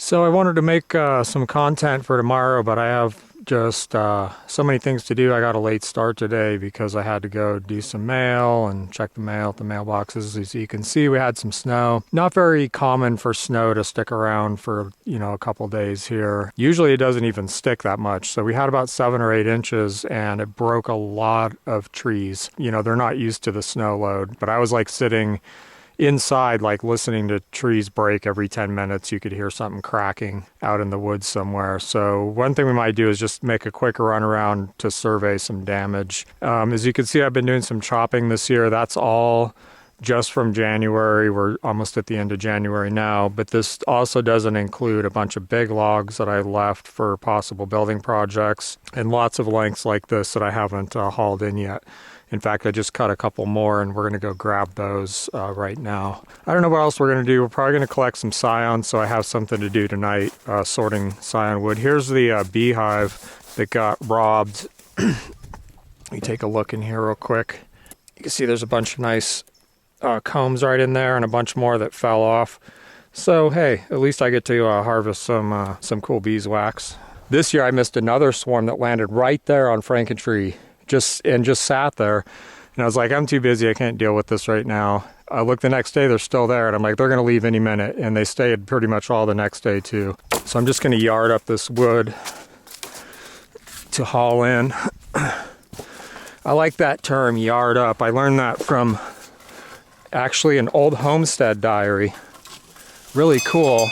So I wanted to make some content for tomorrow, but I have just so many things to do. I got a late start today because I had to go do some mail and check the mail at the mailboxes. As you can see, we had some snow. Not very common for snow to stick around for, a couple days here. Usually it doesn't even stick that much. So we had about 7 or 8 inches and it broke a lot of trees. They're not used to the snow load, but I was like sitting inside, like listening to trees break every 10 minutes. You could hear something cracking out in the woods somewhere. So one thing we might do is just make a quick run around to survey some damage. As you can see, I've been doing some chopping this year. That's all just from January. We're almost at the end of January now, but this also doesn't include a bunch of big logs that I left for possible building projects and lots of lengths like this that I haven't hauled in yet. In fact, I just cut a couple more and we're going to go grab those right now. I don't know what else we're going to do. We're probably going to collect some scions, so I have something to do tonight, sorting scion wood. Here's the beehive that got robbed. Let me take a look in here real quick. You can see there's a bunch of nice combs right in there and a bunch more that fell off. So hey, at least I get to harvest some cool beeswax. This year I missed another swarm that landed right there on Frankentree. Just sat there, and I was like, I'm too busy, I can't deal with this right now. I looked the next day, they're still there, and I'm like, they're gonna leave any minute, and they stayed pretty much all the next day too. So I'm just gonna yard up this wood to haul in. I like that term, yard up. I learned that from actually an old Homestead diary. Really cool.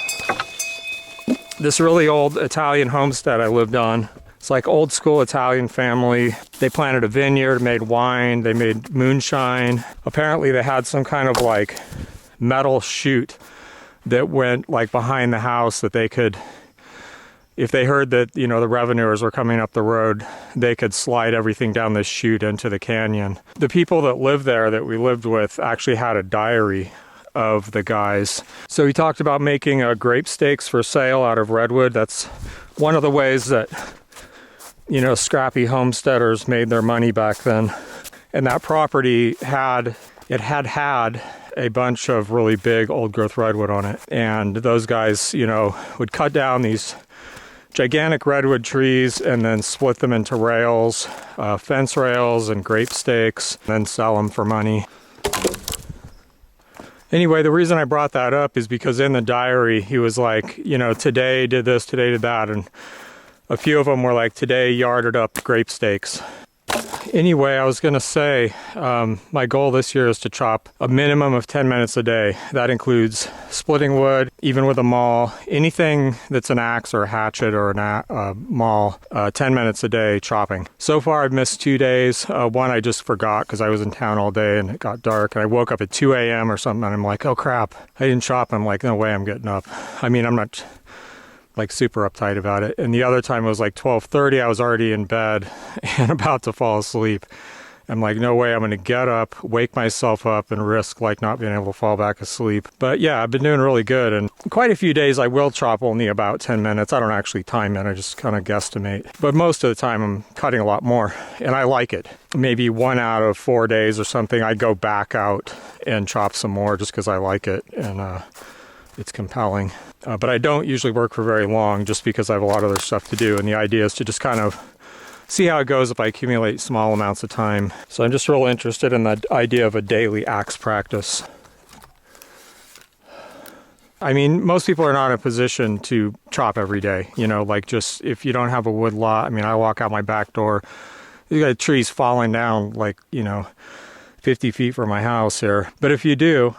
This really old Italian homestead I lived on. It's like old school Italian family. They planted a vineyard, made wine, they made moonshine. Apparently they had some kind of like metal chute that went like behind the house that they could, if they heard that, the revenuers were coming up the road, they could slide everything down this chute into the canyon. The people that lived there that we lived with actually had a diary of the guys. So he talked about making grape stakes for sale out of redwood. That's one of the ways that scrappy homesteaders made their money back then. And that property had a bunch of really big old growth redwood on it. And those guys, would cut down these gigantic redwood trees and then split them into rails, fence rails and grape stakes, and then sell them for money. Anyway, the reason I brought that up is because in the diary, he was like, today did this, today did that. And a few of them were like, today yarded up grape stakes. Anyway, I was going to say, my goal this year is to chop a minimum of 10 minutes a day. That includes splitting wood, even with a maul, anything that's an axe or a hatchet or a maul, 10 minutes a day chopping. So far, I've missed 2 days. One I just forgot because I was in town all day and it got dark. And I woke up at 2 a.m. or something and I'm like, oh crap, I didn't chop. I'm like, no way I'm getting up. I mean, I'm not like super uptight about it. And the other time it was like 12:30, I was already in bed and about to fall asleep. I'm like, no way I'm going to get up, wake myself up and risk like not being able to fall back asleep. But yeah, I've been doing really good. And quite a few days I will chop only about 10 minutes. I don't actually time it. I just kind of guesstimate. But most of the time I'm cutting a lot more and I like it. Maybe 1 out of 4 days or something, I go back out and chop some more just because I like it. And it's compelling. But I don't usually work for very long just because I have a lot of other stuff to do. And the idea is to just kind of see how it goes if I accumulate small amounts of time. So I'm just real interested in the idea of a daily axe practice. I mean, most people are not in a position to chop every day. Like just if you don't have a wood lot. I mean, I walk out my back door, you got trees falling down like, 50 feet from my house here. But if you do,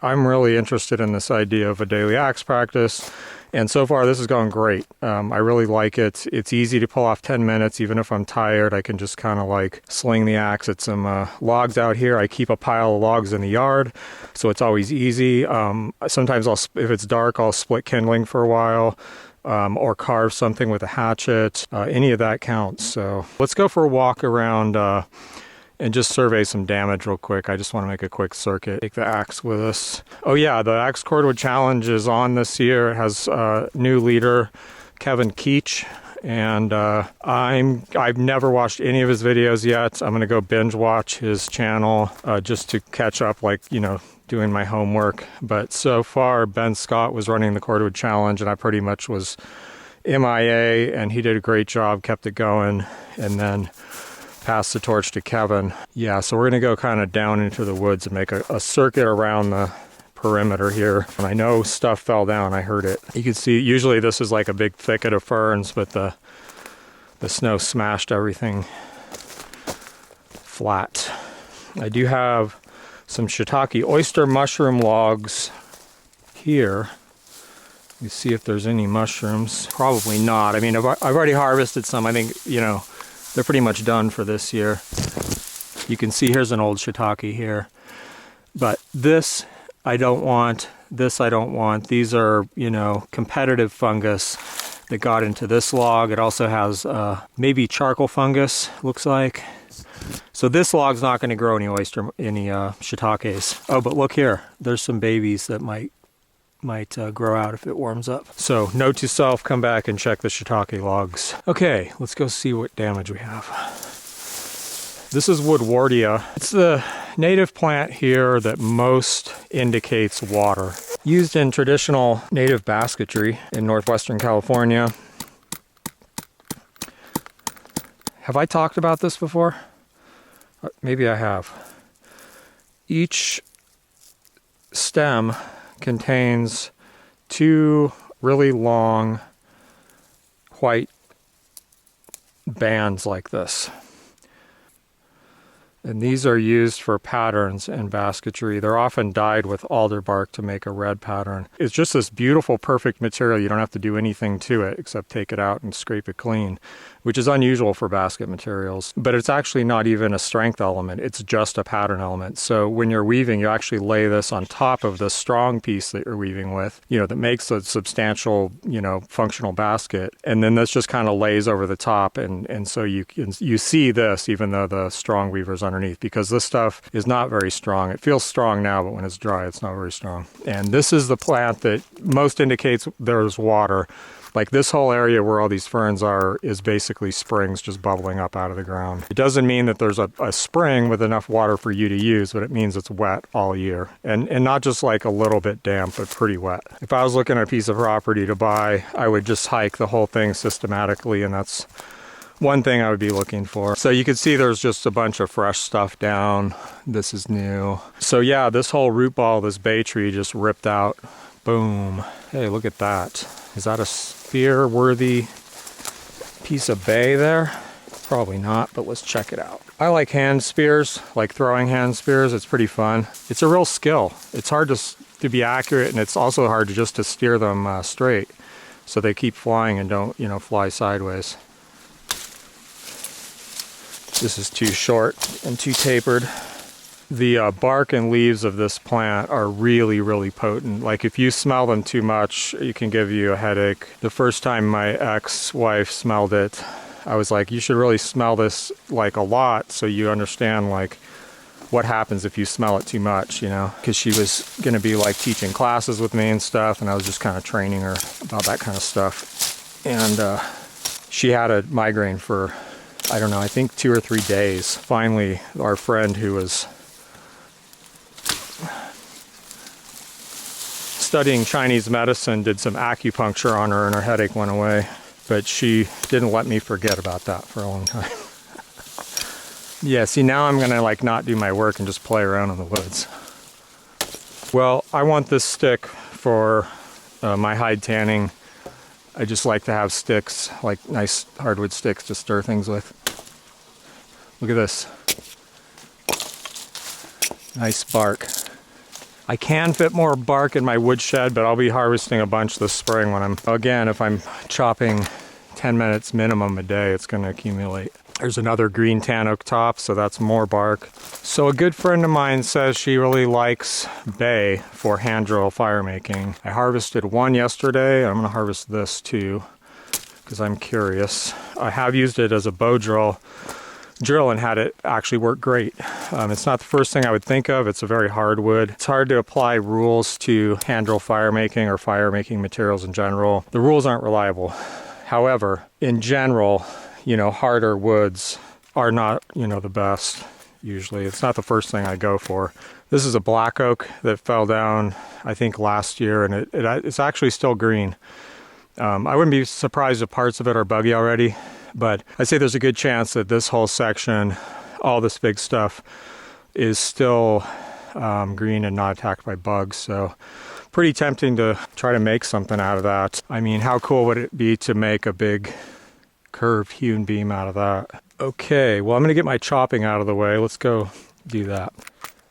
I'm really interested in this idea of a daily axe practice. And so far, this is going great. I really like it. It's easy to pull off 10 minutes. Even if I'm tired, I can just kind of like sling the axe at some logs out here. I keep a pile of logs in the yard, so it's always easy. Sometimes if it's dark, I'll split kindling for a while. Or carve something with a hatchet. Any of that counts. So let's go for a walk around and just survey some damage real quick. I just want to make a quick circuit. Take the axe with us. Oh yeah, the Axe Cordwood Challenge is on this year. It has new leader, Kevin Keach. And I've never watched any of his videos yet. I'm going to go binge watch his channel just to catch up, like, doing my homework. But so far, Ben Scott was running the Cordwood Challenge, and I pretty much was MIA, and he did a great job, kept it going, and then passed the torch to Kevin. Yeah, so we're going to go kind of down into the woods and make a circuit around the perimeter here. And I know stuff fell down. I heard it. You can see, usually this is like a big thicket of ferns, but the snow smashed everything flat. I do have some shiitake oyster mushroom logs here. You see if there's any mushrooms. Probably not. I mean, I've already harvested some. I think, you know, they're pretty much done for this year. You can see here's an old shiitake here. But this I don't want. This I don't want. These are, you know, competitive fungus that got into this log. It also has maybe charcoal fungus, looks like. So this log's not going to grow any shiitakes. Oh, but look here. There's some babies that might grow out if it warms up. So note to self, come back and check the shiitake logs. Okay, let's go see what damage we have. This is Woodwardia. It's the native plant here that most indicates water. Used in traditional native basketry in northwestern California. Have I talked about this before? Maybe I have. Each stem contains 2 really long white bands like this. And these are used for patterns in basketry. They're often dyed with alder bark to make a red pattern. It's just this beautiful, perfect material. You don't have to do anything to it except take it out and scrape it clean, which is unusual for basket materials. But it's actually not even a strength element. It's just a pattern element. So when you're weaving, you actually lay this on top of the strong piece that you're weaving with, you know, that makes a substantial, you know, functional basket. And then this just kind of lays over the top. And so you see this, even though the strong weaver's underneath, because this stuff is not very strong. It feels strong now, but when it's dry, it's not very strong. And this is the plant that most indicates there's water. Like this whole area where all these ferns are is basically springs just bubbling up out of the ground. It doesn't mean that there's a spring with enough water for you to use, but it means it's wet all year. And not just like a little bit damp, but pretty wet. If I was looking at a piece of property to buy, I would just hike the whole thing systematically, and that's one thing I would be looking for. So you can see there's just a bunch of fresh stuff down. This is new. So yeah, this whole root ball of this bay tree just ripped out. Boom. Hey, look at that. Is that a spear-worthy piece of bay there? Probably not, but let's check it out. I like hand spears, like throwing hand spears. It's pretty fun. It's a real skill. It's hard to be accurate, and it's also hard to steer them straight, so they keep flying and don't, you know, fly sideways. This is too short and too tapered. The bark and leaves of this plant are really, really potent. Like if you smell them too much, it can give you a headache. The first time my ex-wife smelled it, I was like, you should really smell this like a lot so you understand like what happens if you smell it too much, you know? Because she was gonna be like teaching classes with me and stuff, and I was just kind of training her about that kind of stuff. And she had a migraine for, I don't know, I think 2 or 3 days. Finally, our friend who was studying Chinese medicine did some acupuncture on her and her headache went away. But she didn't let me forget about that for a long time. Yeah, see, now I'm gonna like not do my work and just play around in the woods. Well, I want this stick for my hide tanning. I just like to have sticks, like nice hardwood sticks to stir things with. Look at this. Nice bark. I can fit more bark in my woodshed, but I'll be harvesting a bunch this spring when if I'm chopping 10 minutes minimum a day, it's gonna accumulate. There's another green tan oak top, so that's more bark. So a good friend of mine says she really likes bay for hand drill fire making. I harvested one yesterday. I'm gonna harvest this too, because I'm curious. I have used it as a bow drill and had it actually work great. It's not the first thing I would think of. It's a very hard wood. It's hard to apply rules to hand drill fire making or fire making materials in general. The rules aren't reliable. However, in general, you know, harder woods are not, you know, the best. usually. It's not the first thing I go for. This is a black oak that fell down, I think, last year, and it's actually still green. I wouldn't be surprised if parts of it are buggy already, but I'd say there's a good chance that this whole section, all this big stuff, is still green and not attacked by bugs. So pretty tempting to try to make something out of that. I mean, how cool would it be to make a big curved hewn beam out of that? Okay, well, I'm gonna get my chopping out of the way. Let's go do that.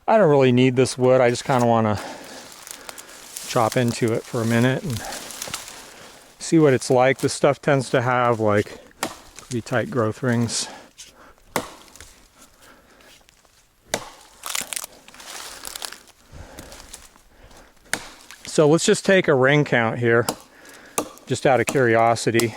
I don't really need this wood. I just kind of want to chop into it for a minute and see what it's like. This stuff tends to have like pretty tight growth rings. So let's just take a ring count here, just out of curiosity.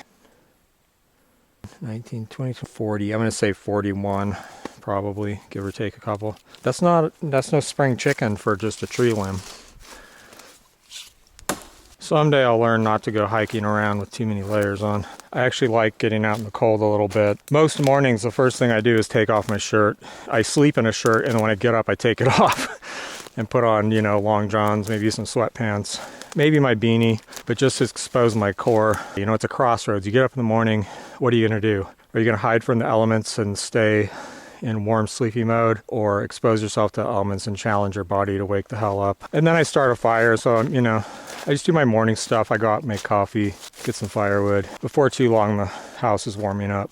19, 20, 40. I'm going to say 41, probably, give or take a couple. That's no spring chicken for just a tree limb. Someday I'll learn not to go hiking around with too many layers on. I actually like getting out in the cold a little bit. Most mornings, the first thing I do is take off my shirt. I sleep in a shirt, and then when I get up, I take it off and put on, you know, long johns, maybe some sweatpants, maybe my beanie, but just to expose my core. You know, it's a crossroads. You get up in the morning, what are you gonna do? Are you gonna hide from the elements and stay in warm, sleepy mode, or expose yourself to elements and challenge your body to wake the hell up? And then I start a fire, so, you know, I just do my morning stuff. I go out and make coffee, get some firewood. Before too long, the house is warming up.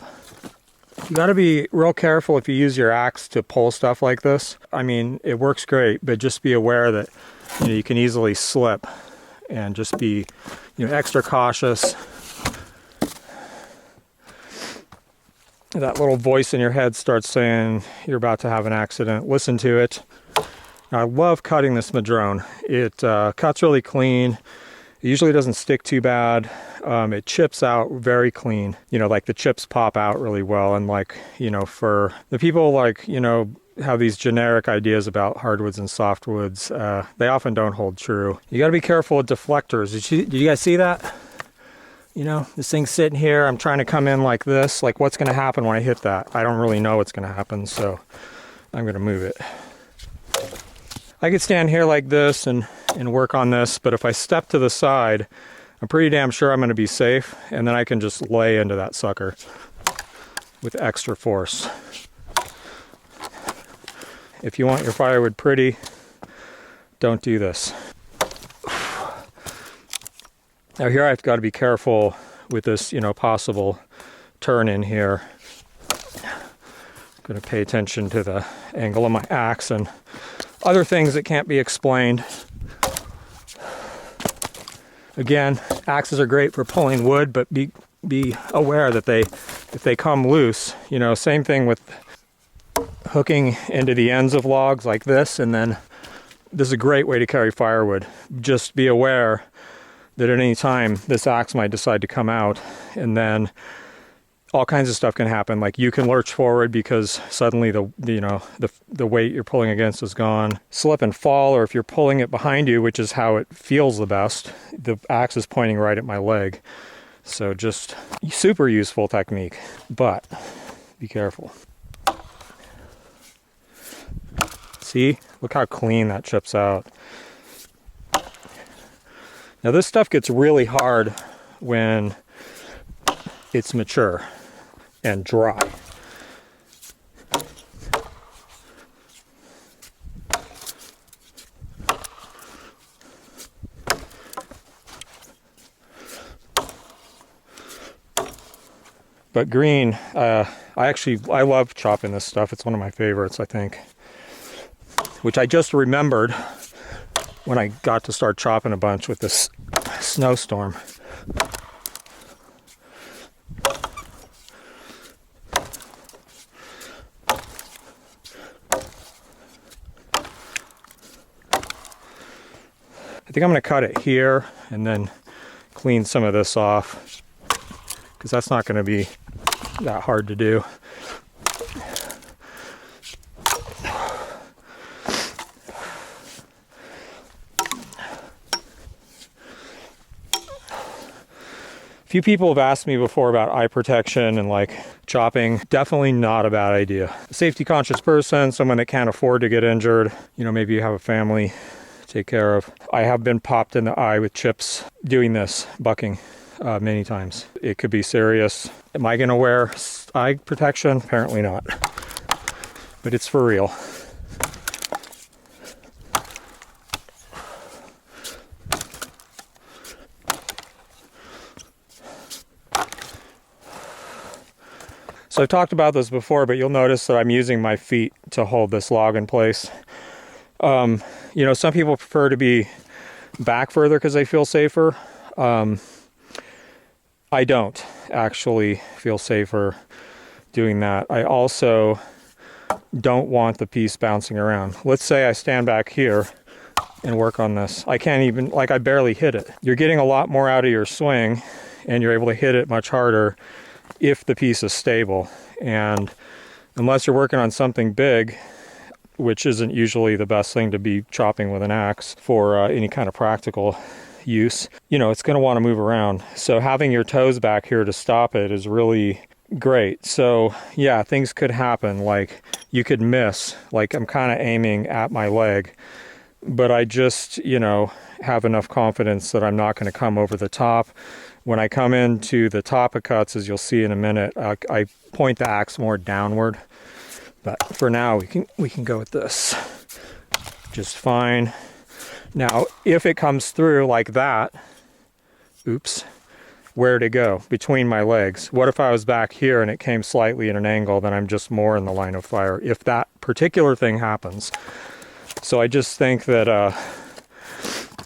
You gotta be real careful if you use your axe to pull stuff like this. I mean, it works great, but just be aware that, you know, you can easily slip, and just be, you know, extra cautious. That little voice in your head starts saying you're about to have an accident. Listen to it. I love cutting this madrone. It cuts really clean. It usually doesn't stick too bad. It chips out very clean. You know, like the chips pop out really well. And like, you know, for the people like, you know, have these generic ideas about hardwoods and softwoods, they often don't hold true. You got to be careful with deflectors. Did you guys see that? You know, this thing's sitting here. I'm trying to come in like this. Like, what's going to happen when I hit that? I don't really know what's going to happen, so I'm going to move it. I could stand here like this and work on this, but if I step to the side, I'm pretty damn sure I'm going to be safe, and then I can just lay into that sucker with extra force. If you want your firewood pretty, don't do this. Now here I've got to be careful with this, you know, possible turn in here. I'm going to pay attention to the angle of my axe and other things that can't be explained. Again, axes are great for pulling wood, but be aware that if they come loose, you know, same thing with hooking into the ends of logs like this, and then this is a great way to carry firewood. Just be aware that at any time this axe might decide to come out, and then all kinds of stuff can happen. Like you can lurch forward because suddenly the weight you're pulling against is gone. Slip and fall, or if you're pulling it behind you, which is how it feels the best, the axe is pointing right at my leg. So just super useful technique, but be careful. See, look how clean that chips out. Now this stuff gets really hard when it's mature and dry. But green, I love chopping this stuff. It's one of my favorites, I think. Which I just remembered when I got to start chopping a bunch with this snowstorm. I think I'm going to cut it here and then clean some of this off, because that's not going to be that hard to do. If few people have asked me before about eye protection and like chopping. Definitely not a bad idea. A safety conscious person, someone that can't afford to get injured, you know, maybe you have a family to take care of. I have been popped in the eye with chips doing this, bucking, many times. It could be serious. Am I gonna wear eye protection? Apparently not. But it's for real. So I've talked about this before, but you'll notice that I'm using my feet to hold this log in place. You know, some people prefer to be back further because they feel safer. I don't actually feel safer doing that. I also don't want the piece bouncing around. Let's say I stand back here and work on this. I can't even, like, I barely hit it. You're getting a lot more out of your swing and you're able to hit it much harder if the piece is stable. And unless you're working on something big, which isn't usually the best thing to be chopping with an axe for any kind of practical use, you know, it's going to want to move around. So having your toes back here to stop it is really great. So yeah, things could happen. Like you could miss, like I'm kind of aiming at my leg, but I just, you know, have enough confidence that I'm not going to come over the top. When I come into the top of cuts, as you'll see in a minute, I point the axe more downward. But for now, we can go with this just fine. Now, if it comes through like that, oops, where to go? Between my legs. What if I was back here and it came slightly at an angle, then I'm just more in the line of fire, if that particular thing happens. So I just think that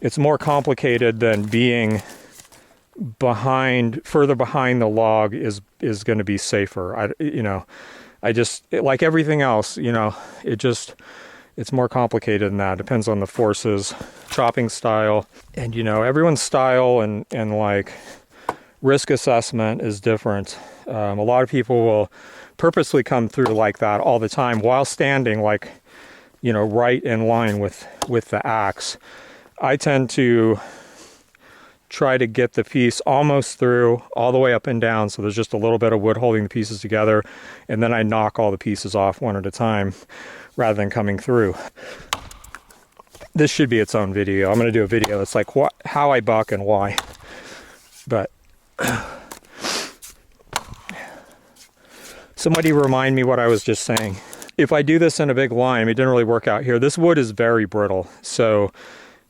it's more complicated than being further behind the log is going to be safer. I just, like everything else, you know, it's more complicated than that. It depends on the forces, chopping style, and, you know, everyone's style and like risk assessment is different. A lot of people will purposely come through like that all the time while standing, like, you know, right in line with the axe. I tend to try to get the piece almost through all the way up and down, so there's just a little bit of wood holding the pieces together, and then I knock all the pieces off one at a time rather than coming through. This should be its own video. I'm going to do a video that's like how I buck and why. But somebody remind me what I was just saying. If I do this in a big line, it didn't really work out here. This wood is very brittle, so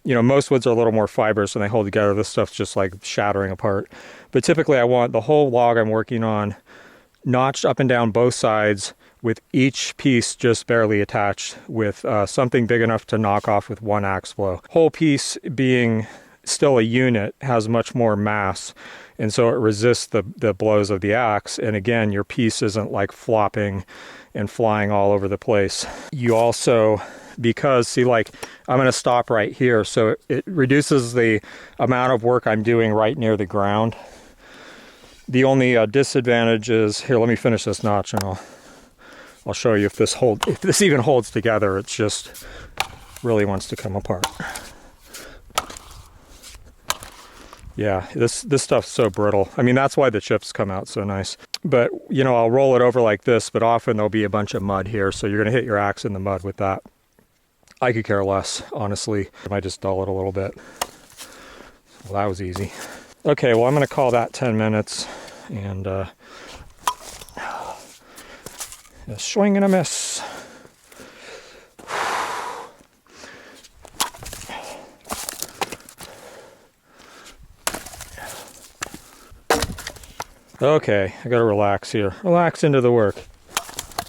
you know, most woods are a little more fibrous when they hold together. This stuff's just like shattering apart. But typically I want the whole log I'm working on notched up and down both sides, with each piece just barely attached with something big enough to knock off with one axe blow. Whole piece being still a unit has much more mass, and so it resists the blows of the axe. And again, your piece isn't like flopping and flying all over the place. You also, because see, like I'm going to stop right here, so it reduces the amount of work I'm doing right near the ground. The only disadvantage is, here, let me finish this notch and I'll show you if this even holds together. It's just really wants to come apart. Yeah, this stuff's so brittle. I mean, that's why the chips come out so nice. But, you know, I'll roll it over like this, but often there'll be a bunch of mud here, so you're going to hit your axe in the mud with that. I could care less, honestly. I might just dull it a little bit. Well, that was easy. Okay, well, I'm going to call that 10 minutes, and a swing and a miss. Okay, I gotta relax here. Relax into the work.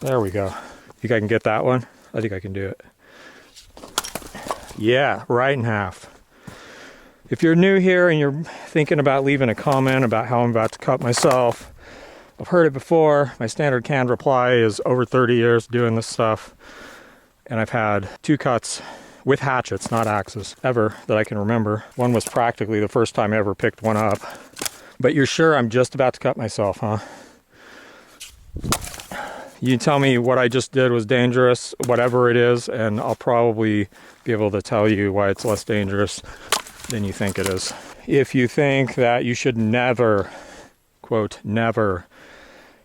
There we go. Think I can get that one? I think I can do it. Yeah, right in half. If you're new here and you're thinking about leaving a comment about how I'm about to cut myself, I've heard it before. My standard canned reply is over 30 years doing this stuff. And I've had 2 cuts with hatchets, not axes, ever that I can remember. One was practically the first time I ever picked one up. But you're sure I'm just about to cut myself, huh? You tell me what I just did was dangerous, whatever it is, and I'll probably be able to tell you why it's less dangerous than you think it is. If you think that you should never quote, never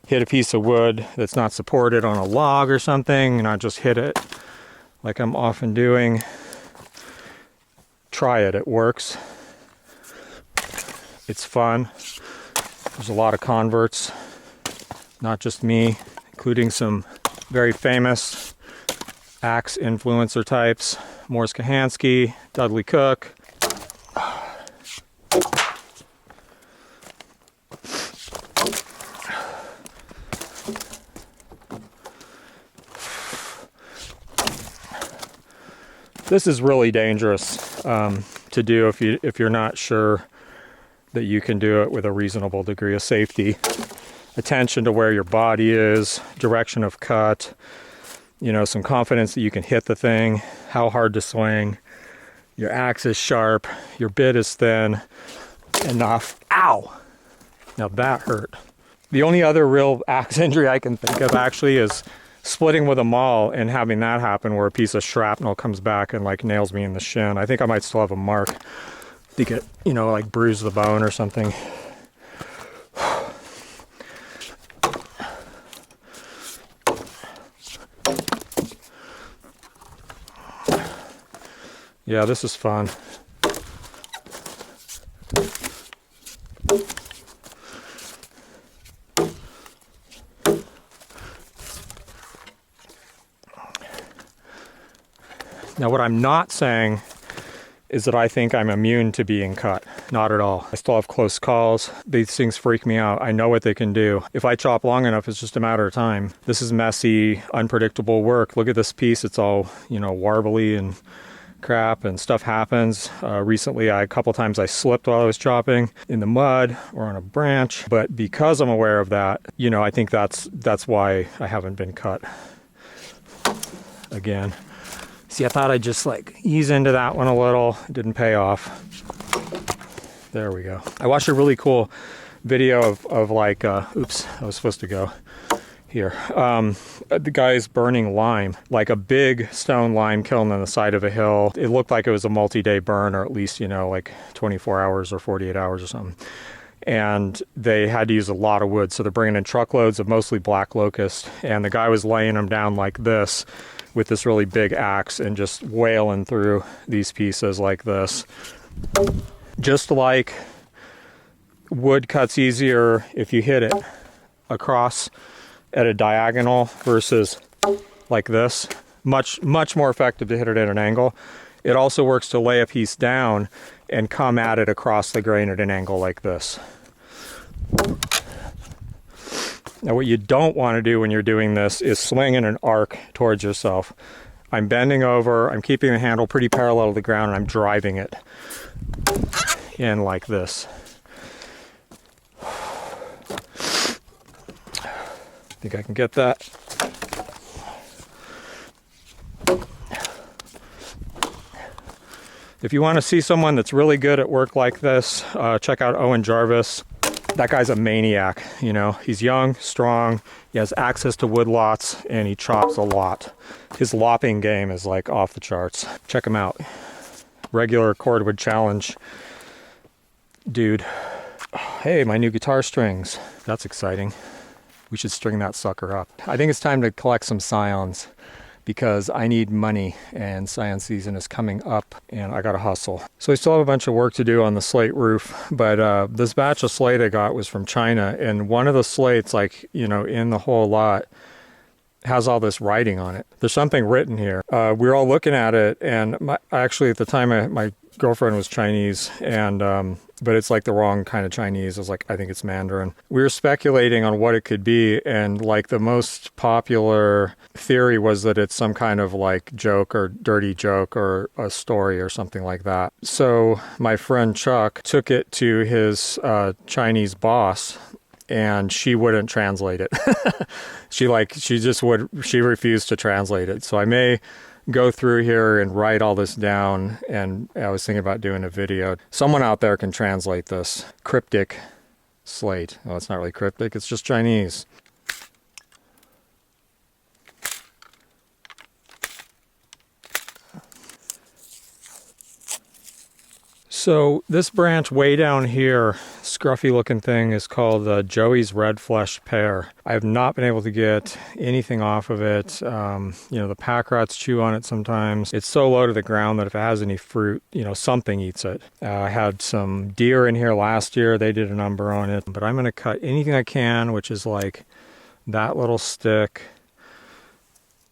hit a piece of wood that's not supported on a log or something, and not just hit it like I'm often doing. Try it, it works. It's fun. There's a lot of converts, not just me, including some very famous axe influencer types, Morris Kahansky, Dudley Cook. This is really dangerous to do if you're not sure that you can do it with a reasonable degree of safety. Attention to where your body is, direction of cut, you know, some confidence that you can hit the thing, how hard to swing, your axe is sharp, your bit is thin enough. Ow! Now that hurt. The only other real axe injury I can think of actually is splitting with a maul and having that happen where a piece of shrapnel comes back and like nails me in the shin. I think I might still have a mark. I think it, you know, like bruise the bone or something. Yeah, this is fun. Now, what I'm not saying is that I think I'm immune to being cut. Not at all. I still have close calls. These things freak me out. I know what they can do. If I chop long enough, it's just a matter of time. This is messy, unpredictable work. Look at this piece. It's all, you know, warbly and crap, and stuff happens. Recently, a couple times I slipped while I was chopping in the mud or on a branch. But because I'm aware of that, you know, I think that's why I haven't been cut again. See, I thought I'd just like ease into that one a little. It didn't pay off. There we go. I watched a really cool video of like, oops, I was supposed to go here. The guy's burning lime, like a big stone lime kiln on the side of a hill. It looked like it was a multi-day burn, or at least, you know, like 24 hours or 48 hours or something. And they had to use a lot of wood. So they're bringing in truckloads of mostly black locust. And the guy was laying them down like this with this really big axe and just wailing through these pieces like this. Just like wood cuts easier if you hit it across at a diagonal versus like this. Much more effective to hit it at an angle. It also works to lay a piece down and come at it across the grain at an angle like this. Now, what you don't want to do when you're doing this is swing in an arc towards yourself. I'm bending over, I'm keeping the handle pretty parallel to the ground, and I'm driving it in like this. Think I can get that? If you want to see someone that's really good at work like this, check out Owen Jarvis. That guy's a maniac, you know. He's young, strong, he has access to wood lots, and he chops a lot. His lopping game is like off the charts. Check him out. Regular cordwood challenge dude. Hey, my new guitar strings. That's exciting. We should string that sucker up. I think it's time to collect some scions, because I need money and scion season is coming up and I gotta hustle. So I still have a bunch of work to do on the slate roof, but this batch of slate I got was from China, and one of the slates, like, you know, in the whole lot has all this writing on it. There's something written here. We were all looking at it, and actually at the time my girlfriend was Chinese, and but it's like the wrong kind of Chinese. I was like, I think it's Mandarin. We were speculating on what it could be, and like the most popular theory was that it's some kind of like joke or dirty joke or a story or something like that. So my friend Chuck took it to his Chinese boss, and she wouldn't translate it. she refused to translate it. So I may go through here and write all this down, and I was thinking about doing a video. Someone out there can translate this. Cryptic slate. Oh, it's not really cryptic, it's just Chinese. So this branch way down here, scruffy looking thing, is called Joey's Red Flesh Pear. I have not been able to get anything off of it. The pack rats chew on it sometimes. It's so low to the ground that if it has any fruit, something eats it. I had some deer in here last year. They did a number on it. But I'm going to cut anything I can, which is like that little stick,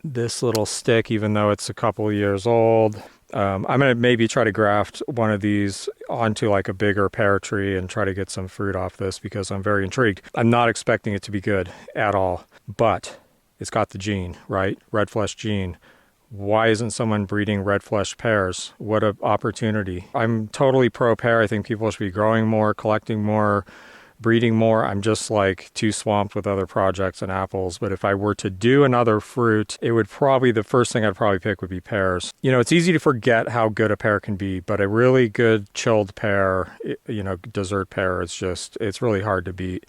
this little stick, even though it's a couple of years old. I'm going to maybe try to graft one of these onto like a bigger pear tree and try to get some fruit off this because I'm very intrigued. I'm not expecting it to be good at all, but it's got the gene, right? Red flesh gene. Why isn't someone breeding red flesh pears? What an opportunity. I'm totally pro pear. I think people should be growing more, collecting more, breeding more. I'm just like too swamped with other projects and apples. But if I were to do another fruit, it would probably, the first thing I'd probably pick would be pears. It's easy to forget how good a pear can be, but a really good chilled pear, dessert pear, it's really hard to beat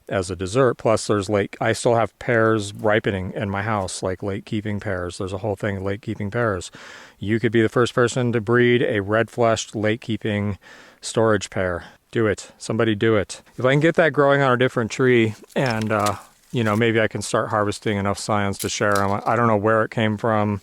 as a dessert. Plus I still have pears ripening in my house, like late keeping pears. There's a whole thing of late keeping pears. You could be the first person to breed a red fleshed late keeping storage pear. Do it. Somebody do it. If I can get that growing on a different tree and, maybe I can start harvesting enough scions to share them. I don't know where it came from.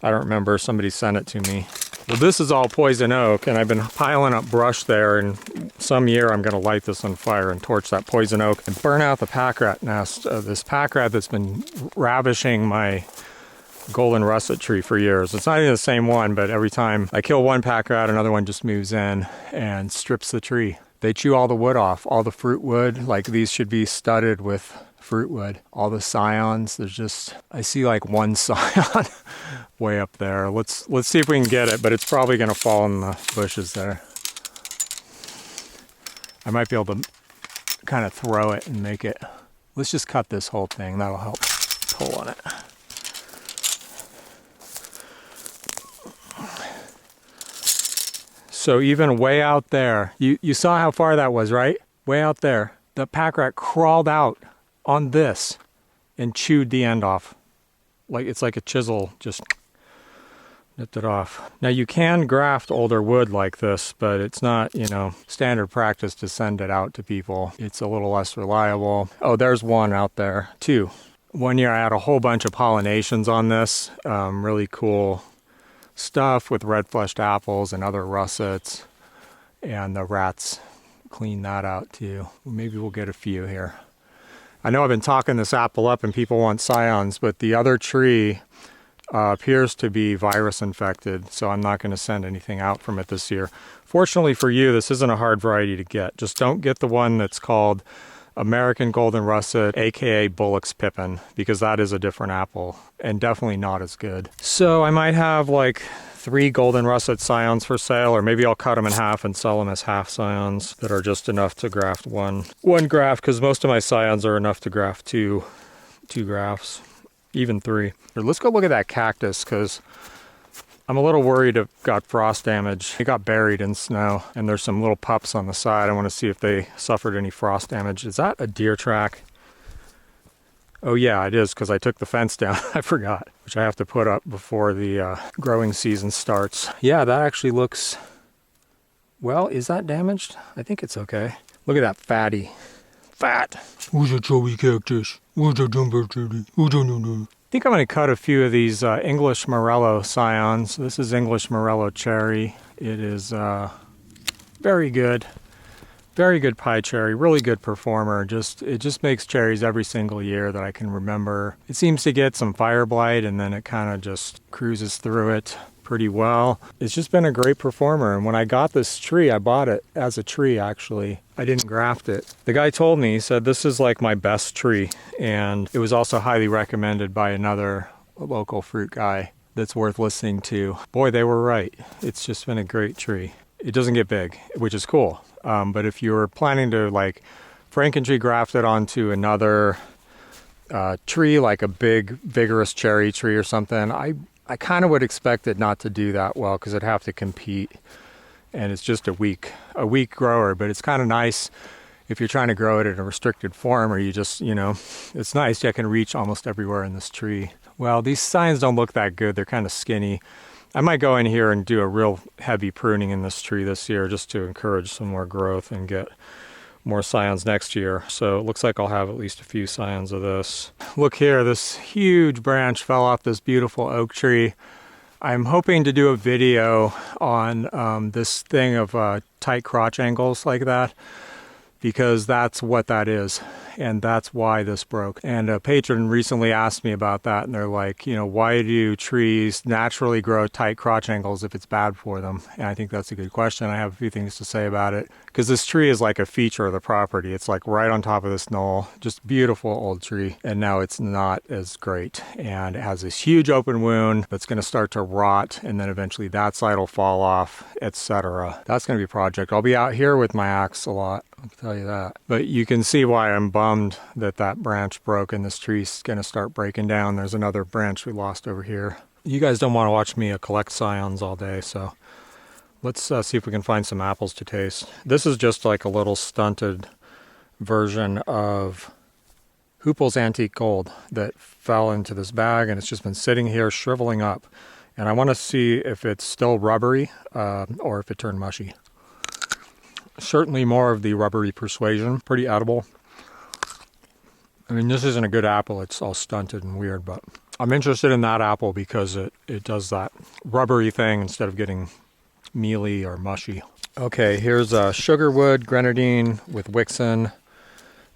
I don't remember. Somebody sent it to me. Well, this is all poison oak, and I've been piling up brush there, and some year I'm going to light this on fire and torch that poison oak and burn out the pack rat nest. This pack rat that's been ravishing my golden russet tree for years. It's not even the same one, but every time I kill one pack rat, another one just moves in and strips the tree. They chew all the wood off, all the fruit wood. Like these should be studded with fruit wood. All the scions, I see like one scion way up there. Let's see if we can get it, but it's probably gonna fall in the bushes there. I might be able to kind of throw it and make it. Let's just cut this whole thing. That'll help pull on it. So even way out there, you saw how far that was, right? Way out there, the pack rat crawled out on this and chewed the end off. Like it's like a chisel, just nipped it off. Now you can graft older wood like this, but it's not, standard practice to send it out to people. It's a little less reliable. Oh, there's one out there, two. One year I had a whole bunch of pollinations on this, really cool stuff with red fleshed apples and other russets, and the rats clean that out too. Maybe we'll get a few here. I know I've been talking this apple up and people want scions, but the other tree appears to be virus infected, so I'm not going to send anything out from it this year. Fortunately for you, this isn't a hard variety to get. Just don't get the one that's called American Golden Russet, aka Bullock's Pippin, because that is a different apple and definitely not as good. So I might have like 3 golden russet scions for sale, or maybe I'll cut them in half and sell them as half scions that are just enough to graft one graft, because most of my scions are enough to graft two grafts, even 3. Let's go look at that cactus, because I'm a little worried it got frost damage. It got buried in snow, and there's some little pups on the side. I want to see if they suffered any frost damage. Is that a deer track? Oh yeah, it is, because I took the fence down. I forgot, which I have to put up before the growing season starts. Yeah, that actually looks... Well, is that damaged? I think it's okay. Look at that fatty. Fat. Who's a Joey cactus? Who's a jumbo tree? I think I'm going to cut a few of these English Morello scions. This is English Morello cherry. It is very good. Very good pie cherry. Really good performer. It just makes cherries every single year that I can remember. It seems to get some fire blight and then it kind of just cruises through it pretty well. It's just been a great performer. And when I got this tree, I bought it as a tree actually. I didn't graft it. The guy told me, he said, this is like my best tree. And it was also highly recommended by another local fruit guy that's worth listening to. Boy, they were right. It's just been a great tree. It doesn't get big, which is cool. But if you're planning to like Frankentree graft it onto another tree, like a big, vigorous cherry tree or something, I kind of would expect it not to do that well because it'd have to compete. And it's just a weak grower, but it's kind of nice if you're trying to grow it in a restricted form, or you just, it's nice. I can reach almost everywhere in this tree. Well, these scions don't look that good. They're kind of skinny. I might go in here and do a real heavy pruning in this tree this year just to encourage some more growth and get more scions next year. So it looks like I'll have at least a few scions of this. Look here, this huge branch fell off this beautiful oak tree. I'm hoping to do a video on this thing of tight crotch angles like that, because that's what that is, and that's why this broke. And a patron recently asked me about that, and they're like, you know, why do trees naturally grow tight crotch angles if it's bad for them? And I think that's a good question. I have a few things to say about it, because this tree is like a feature of the property. It's like right on top of this knoll, just beautiful old tree, and now it's not as great. And it has this huge open wound that's going to start to rot, and then eventually that side will fall off, etc. That's going to be a project. I'll be out here with my axe a lot, I'll tell you that. But you can see why I'm bummed that that branch broke and this tree's going to start breaking down. There's another branch we lost over here. You guys don't want to watch me collect scions all day, so let's see if we can find some apples to taste. This is just like a little stunted version of Hoople's Antique Gold that fell into this bag, and it's just been sitting here shriveling up. And I want to see if it's still rubbery or if it turned mushy. Certainly more of the rubbery persuasion, pretty edible. I mean, this isn't a good apple, it's all stunted and weird, but I'm interested in that apple because it does that rubbery thing instead of getting mealy or mushy. Okay, here's a sugarwood grenadine with Wixen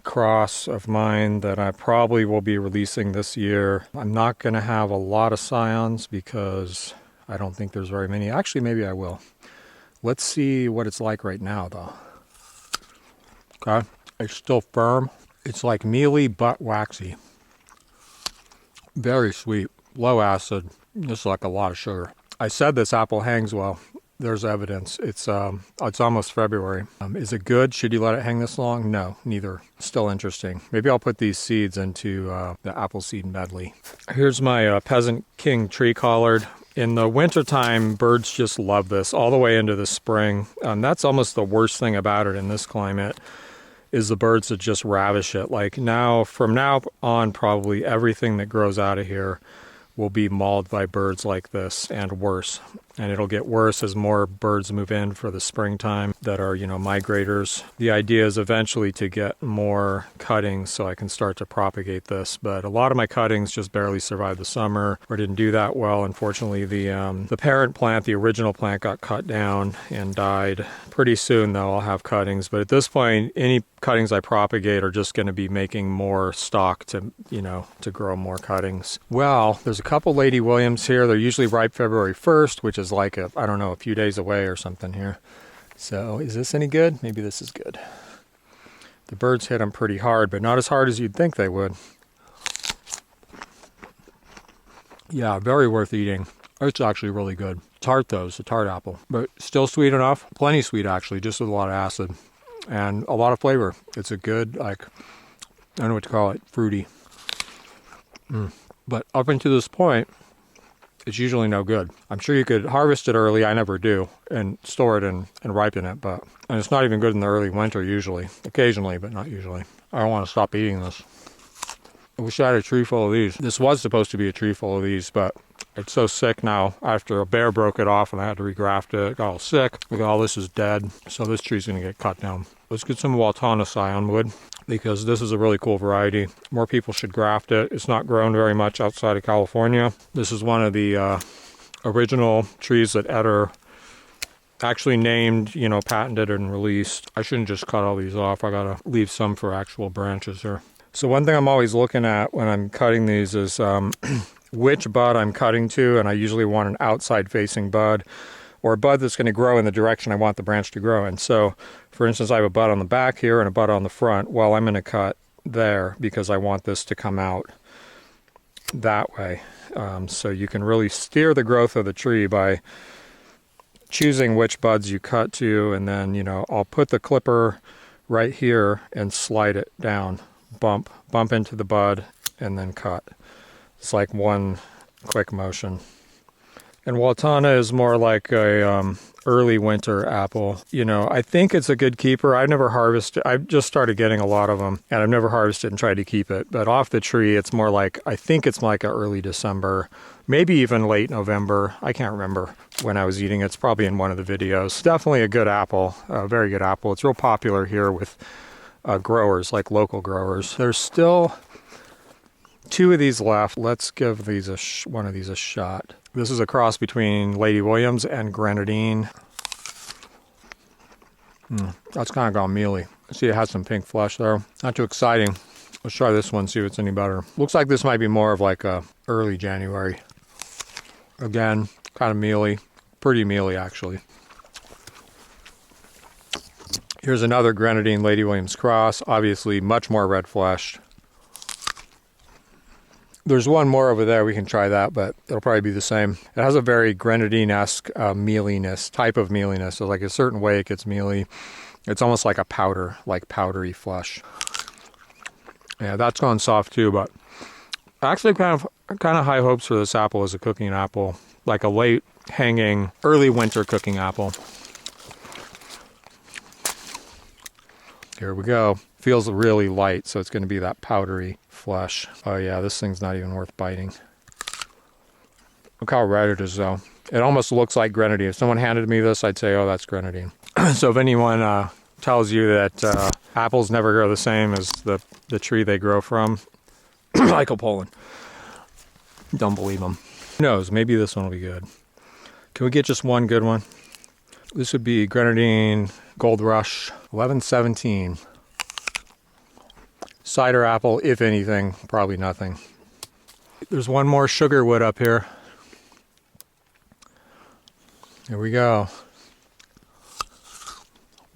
cross of mine that I probably will be releasing this year. I'm not going to have a lot of scions because I don't think there's very many. Actually, maybe I will. Let's see what it's like right now, though. Okay, it's still firm. It's like mealy but waxy. Very sweet, low acid, just like a lot of sugar. I said this apple hangs well. There's evidence. It's almost February. Is it good? Should you let it hang this long? No, neither. Still interesting. Maybe I'll put these seeds into the apple seed medley. Here's my Peasant King tree collard. In the wintertime, birds just love this all the way into the spring. That's almost the worst thing about it in this climate, is the birds that just ravish it. Like now, from now on, probably everything that grows out of here will be mauled by birds like this, and worse. And it'll get worse as more birds move in for the springtime that are, you know, migrators. The idea is eventually to get more cuttings so I can start to propagate this. But a lot of my cuttings just barely survived the summer or didn't do that well. Unfortunately, the parent plant, the original plant, got cut down and died. Pretty soon, though, I'll have cuttings. But at this point, any cuttings I propagate are just going to be making more stock to, you know, to grow more cuttings. Well, there's a couple Lady Williams here. They're usually ripe February 1st, which is like I don't know, a few days away or something here. So is this any good? Maybe this is good. The birds hit them pretty hard, but not as hard as you'd think they would. Yeah, very worth eating. It's actually really good. Tart though, it's a tart apple, but still sweet enough. Plenty sweet actually, just with a lot of acid and a lot of flavor. It's a good, like, I don't know what to call it, fruity. But up until this point, it's usually no good. I'm sure you could harvest it early, I never do, and store it and ripen it, and it's not even good in the early winter usually. Occasionally, but not usually. I don't want to stop eating this. I wish I had a tree full of these. This was supposed to be a tree full of these, but it's so sick now. After a bear broke it off and I had to regraft it, it got all sick. Look, all this is dead, so this tree's going to get cut down. Let's get some Waltona scion wood, because this is a really cool variety. More people should graft it. It's not grown very much outside of California. This is one of the original trees that Eder actually named, you know, patented and released. I shouldn't just cut all these off. I gotta leave some for actual branches here. So one thing I'm always looking at when I'm cutting these is which bud I'm cutting to, and I usually want an outside facing bud, or a bud that's going to grow in the direction I want the branch to grow in. So, for instance, I have a bud on the back here and a bud on the front. Well, I'm going to cut there because I want this to come out that way. So you can really steer the growth of the tree by choosing which buds you cut to, and then, you know, I'll put the clipper right here and slide it down, bump into the bud, and then cut. It's like one quick motion. And Waltana is more like a early winter apple. You know, I think it's a good keeper. I've never harvested. I've just started getting a lot of them, and I've never harvested and tried to keep it. But off the tree, it's more like, I think it's like a early December, maybe even late November. I can't remember when I was eating it. It's probably in one of the videos. Definitely a good apple, a very good apple. It's real popular here with growers, like local growers. There's still 2 of these left. Let's give these one of these a shot. This is a cross between Lady Williams and Grenadine. That's kind of gone mealy. See, it has some pink flesh there. Not too exciting. Let's try this one, see if it's any better. Looks like this might be more of like a early January. Again, kind of mealy. Pretty mealy, actually. Here's another Grenadine Lady Williams cross. Obviously, much more red fleshed. There's one more over there. We can try that, but it'll probably be the same. It has a very Grenadine-esque mealiness, type of mealiness. So like a certain way it gets mealy. It's almost like a powder, like powdery flesh. Yeah, that's gone soft too, but actually kind of high hopes for this apple as a cooking apple. Like a late hanging, early winter cooking apple. Here we go. Feels really light, so it's going to be that powdery flesh. Oh yeah, this thing's not even worth biting. Look how red it is though. It almost looks like grenadine. If someone handed me this, I'd say, oh, that's grenadine. So if anyone tells you that apples never grow the same as the tree they grow from, Poland, don't believe them. Who knows, maybe this one will be good. Can we get just one good one? This would be Grenadine Gold Rush 1117. Cider apple, if anything, probably nothing. There's one more sugar wood up here. Here we go.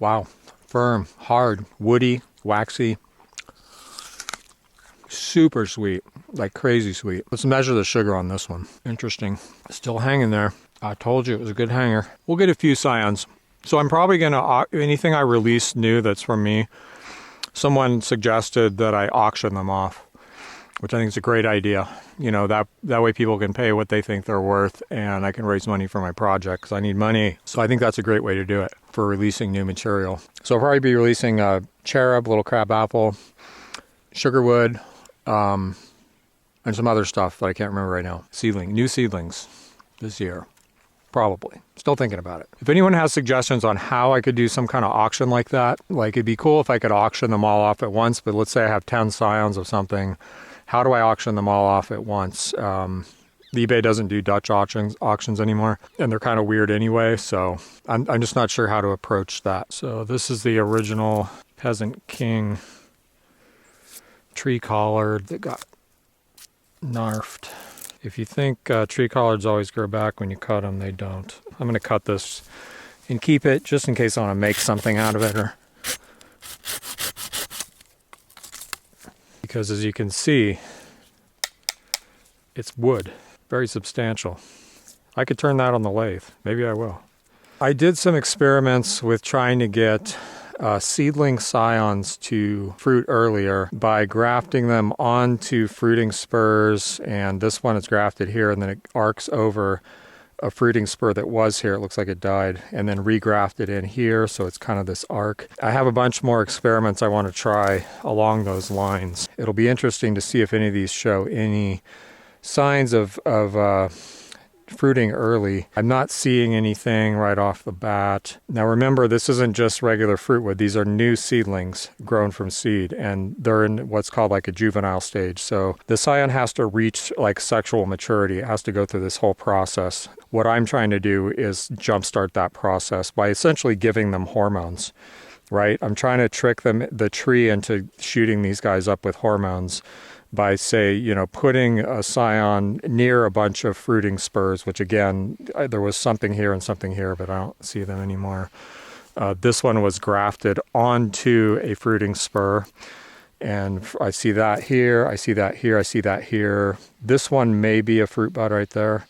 Wow, firm, hard, woody, waxy. Super sweet, like crazy sweet. Let's measure the sugar on this one. Interesting. Still hanging there. I told you it was a good hanger. We'll get a few scions. So I'm probably going to, anything I release new that's from me, someone suggested that I auction them off, which I think is a great idea. You know, that way people can pay what they think they're worth, and I can raise money for my project because I need money. So I think that's a great way to do it for releasing new material. So I'll probably be releasing a cherub, little crab apple, sugarwood, and some other stuff that I can't remember right now. New seedlings this year. Probably. Still thinking about it. If anyone has suggestions on how I could do some kind of auction like that, like it'd be cool if I could auction them all off at once, but let's say I have 10 scions of something. How do I auction them all off at once? eBay doesn't do Dutch auctions anymore, and they're kind of weird anyway, so I'm just not sure how to approach that. So this is the original Peasant King tree collard that got narfed. If you think tree collards always grow back when you cut them, they don't. I'm going to cut this and keep it just in case I want to make something out of it. Because as you can see, it's wood, very substantial. I could turn that on the lathe. Maybe I will. I did some experiments with trying to get seedling scions to fruit earlier by grafting them onto fruiting spurs, and this one is grafted here and then it arcs over a fruiting spur that was here. It looks like it died, and then regrafted in here, so it's kind of this arc. I have a bunch more experiments I want to try along those lines. It'll be interesting to see if any of these show any signs of fruiting early. I'm not seeing anything right off the bat. Now remember, this isn't just regular fruitwood. These are new seedlings grown from seed, and they're in what's called like a juvenile stage. So the scion has to reach like sexual maturity. It has to go through this whole process. What I'm trying to do is jumpstart that process by essentially giving them hormones, right? I'm trying to trick the tree into shooting these guys up with hormones by, say, putting a scion near a bunch of fruiting spurs, which again, there was something here and something here, but I don't see them anymore. This one was grafted onto a fruiting spur, and I see that here, I see that here, I see that here. This one may be a fruit bud right there.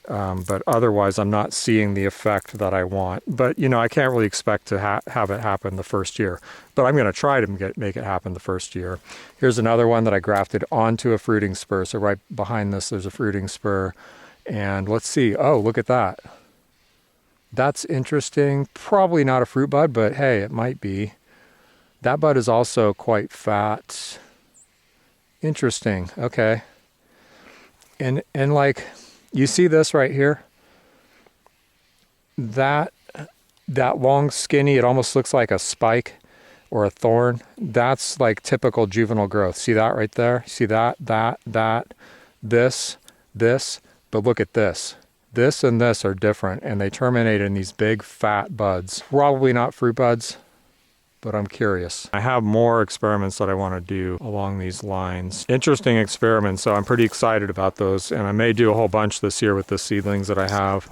But otherwise, I'm not seeing the effect that I want. But, I can't really expect to have it happen the first year. But I'm going to try to make it happen the first year. Here's another one that I grafted onto a fruiting spur. So right behind this, there's a fruiting spur. And let's see. Oh, look at that. That's interesting. Probably not a fruit bud, but hey, it might be. That bud is also quite fat. Interesting. Okay. And like, you see this right here? That long skinny, it almost looks like a spike or a thorn. That's like typical juvenile growth. See that right there? See that, this, but look at this. This and this are different, and they terminate in these big fat buds. Probably not fruit buds, but I'm curious. I have more experiments that I want to do along these lines. Interesting experiments, so I'm pretty excited about those, and I may do a whole bunch this year with the seedlings that I have.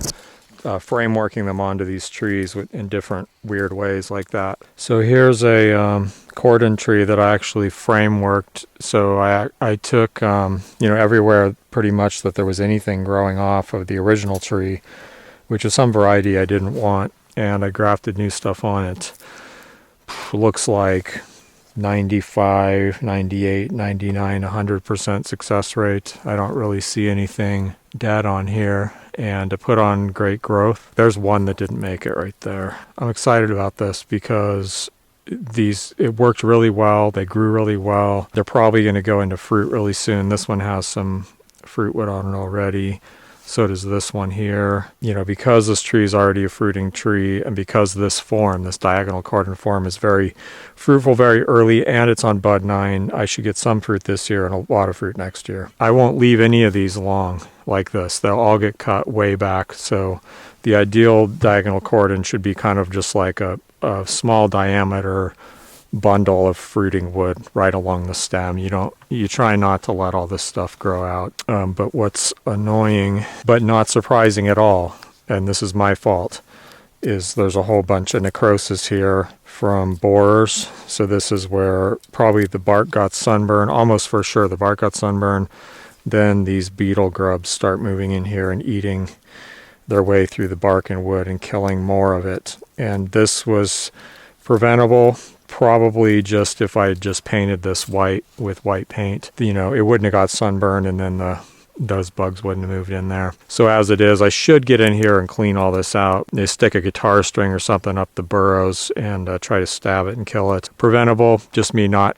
Frameworking them onto these trees in different weird ways like that. So here's a cordon tree that I actually frameworked. So I took, everywhere pretty much that there was anything growing off of the original tree, which is some variety I didn't want, and I grafted new stuff on it. Looks like 95, 98, 99, 100% success rate. I don't really see anything dead on here. And to put on great growth, there's one that didn't make it right there. I'm excited about this because it worked really well. They grew really well. They're probably going to go into fruit really soon. This one has some fruit wood on it already. So does this one here. Because this tree is already a fruiting tree, and because this diagonal cordon form is very fruitful very early, and it's on bud 9, I should get some fruit this year and a lot of fruit next year. I won't leave any of these long like this. They'll all get cut way back. So the ideal diagonal cordon should be kind of just like a small diameter bundle of fruiting wood right along the stem. You try not to let all this stuff grow out. But what's annoying, but not surprising at all, and this is my fault, is there's a whole bunch of necrosis here from borers. So this is where probably the bark got sunburned, almost for sure the bark got sunburned. Then these beetle grubs start moving in here and eating their way through the bark and wood and killing more of it. And this was preventable. Probably just if I had just painted this white with white paint, it wouldn't have got sunburned, and then those bugs wouldn't have moved in there. So as it is, I should get in here and clean all this out. They stick a guitar string or something up the burrows and try to stab it and kill it. Preventable, just me not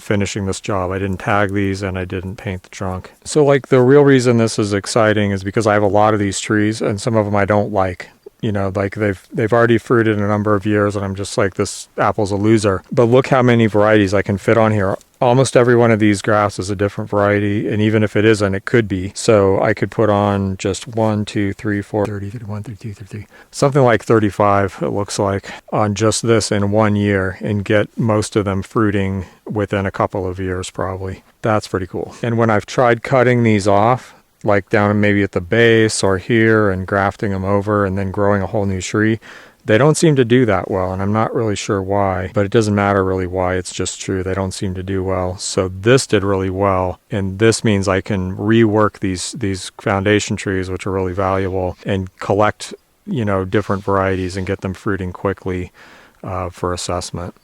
finishing this job. I didn't tag these and I didn't paint the trunk. So like the real reason this is exciting is because I have a lot of these trees, and some of them I don't like. Like they've already fruited a number of years, and I'm just like, this apple's a loser. But look how many varieties I can fit on here. Almost every one of these grafts is a different variety, and even if it isn't, it could be. So I could put on just 1, 2, 3, 4, 30, 31, 32, 33, something like 35, it looks like, on just this in 1 year, and get most of them fruiting within a couple of years probably. That's pretty cool. And when I've tried cutting these off, like down maybe at the base or here, and grafting them over and then growing a whole new tree, they don't seem to do that well, and I'm not really sure why, but it doesn't matter really why. It's just true. They don't seem to do well. So this did really well, and this means I can rework these foundation trees, which are really valuable, and collect different varieties and get them fruiting quickly for assessment.